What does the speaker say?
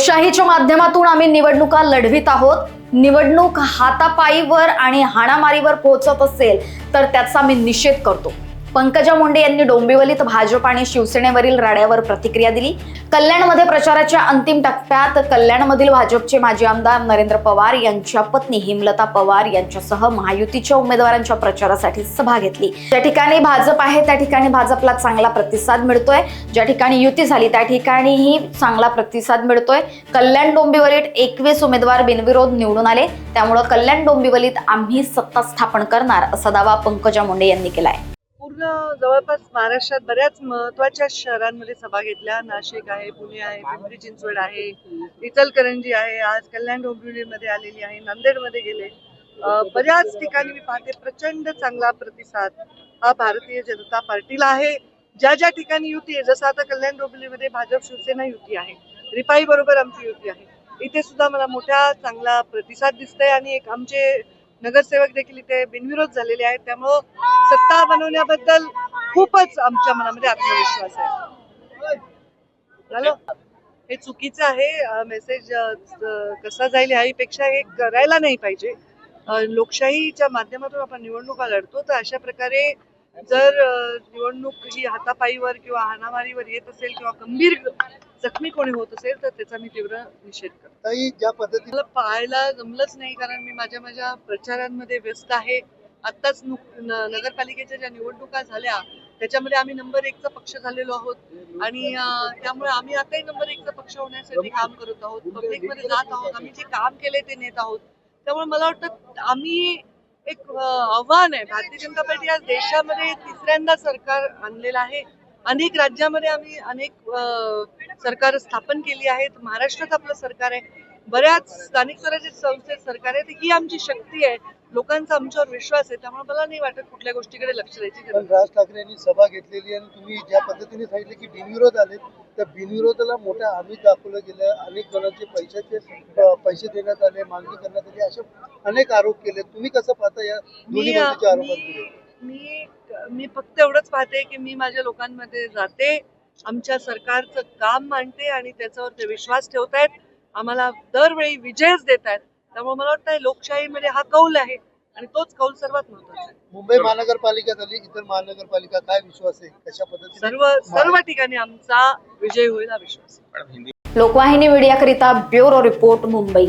लोकशाहीच्या माध्यमातून आम्ही निवडणुका लढवित आहोत। निवडणूक हातापायीवर आणि हाणामारीवर पोहोचत असेल तर त्याचा आम्ही निषेध करतो। पंकजा मुंडे यांनी डोंबिवलीत भाजप आणि शिवसेनेवरील राड्यावर प्रतिक्रिया दिली। कल्याणमध्ये प्रचाराच्या अंतिम टप्प्यात कल्याणमधील भाजपचे माजी आमदार नरेंद्र पवार यांच्या पत्नी हिमलता पवार यांच्यासह महायुतीच्या उमेदवारांच्या प्रचारासाठी सभा घेतली। ज्या ठिकाणी भाजप आहे त्या ठिकाणी भाजपला चांगला प्रतिसाद मिळतोय, ज्या ठिकाणी युती झाली त्या ठिकाणीही चांगला प्रतिसाद मिळतोय। कल्याण डोंबिवलीत 21 उमेदवार बिनविरोध निवडून आले, त्यामुळे कल्याण डोंबिवलीत आम्ही सत्ता स्थापन करणार असा दावा पंकजा मुंडे यांनी केलाय। पूर्ण जवळपास महाराष्ट्रात बऱ्याच महत्त्वाच्या शहरांमध्ये सभा घेतल्या। नाशिक आहे, पुणे आहे, पिंपरी चिंचवड आहे, इचलकरंजी आहे, आज कल्याण डोंबिवलीमध्ये आलेली आहे, नांदेडमध्ये गेले। बऱ्याच ठिकाणी मी पाहते प्रचंड चांगला प्रतिसाद हा भारतीय जनता पार्टीला आहे। ज्या ज्या ठिकाणी युती आहे, जसं आता कल्याण डोंबिवलीमध्ये भाजप शिवसेना युती आहे, रिपाई बरोबर आमची युती आहे, इथे सुद्धा मला मोठा चांगला प्रतिसाद दिसतोय आणि एक आमचे नगरसेवक देखील इथे बिनविरोध झालेले आहेत। त्यामुळं सत्ता बनवण्याबद्दल खूपच आमच्या मनामध्ये आत्मविश्वास आहे। झालं, हे चुकीचं आहे। मेसेज कसा जाईल ह्यापेक्षा हे करायला नाही पाहिजे। लोकशाहीच्या माध्यमातून आपण निवडणुका लढतो, तर अशा प्रकारे जर निवडणूक ही हातापायीवर किंवा हाणामारीवर येत असेल किंवा गंभीर जखमी कोणी होत असेल तर त्याचा मी तीव्र निषेध करतो। ज्या पद्धतीने पाहायला जमलंच नाही, कारण मी माझ्या प्रचारांमध्ये व्यस्त आहे। आत्ताच नगरपालिकेच्या ज्या निवडणुका झाल्या त्याच्यामध्ये आम्ही नंबर 1चा पक्ष झालेलो आहोत आणि त्यामुळे आम्ही आताही नंबर 1चा पक्ष होण्यासाठी काम करत आहोत, पब्लिकमध्ये जात आहोत, आम्ही जे काम केले ते नेत आहोत। त्यामुळे मला वाटतं आम्ही एक आव्हान आहे, भारतीय जनता पार्टी आज देशामध्ये तिसऱ्यांदा सरकार आणलेलं आहे। अनेक राज्यामध्ये आम्ही अनेक सरकार स्थापन केली आहेत। महाराष्ट्रात आपलं सरकार आहे, बऱ्याच स्थानिक स्वराज्य संस्थेत सरकार आहे। ही आमची शक्ती आहे, लोकांचा आमच्यावर विश्वास आहे। त्यामुळे मला नाही वाटत कुठल्या गोष्टीकडे लक्ष द्यायची गरज। राज ठाकरे यांनी सभा घेतलेली आणि तुम्ही ज्या पद्धतीने सांगितले की बिनविरोध आले, त्या बिनविरोधाला मोठ्या आम्ही दाखवलं गेलं, अनेक जणांचे पैसे देण्यात आले, मागणी करण्यात आली, असे अनेक आरोप केले। तुम्ही कसं पाहता या दोन्ही बाजूच्या आरोपांकडे? मी फक्त एवढंच पाहते की मी माझ्या लोकांमध्ये जाते, आमच्या सरकारचं काम मांडते आणि त्याच्यावर ते विश्वास ठेवतायत, आम्हाला दरवेळी विजयच देत आहेत। त्यामुळे मला वाटतं लोकशाहीमध्ये हा कौल आहे आणि तोच कौल सर्वात महत्त्वाचा आहे। मुंबई महानगरपालिका झाली, इतर महानगरपालिका, काय विश्वास आहे कशा पद्धतीने? सर्व ठिकाणी आमचा विजय होईल हा विश्वास आहे। लोकवाहिनी मीडियाकरिता ब्युरो रिपोर्ट, मुंबई।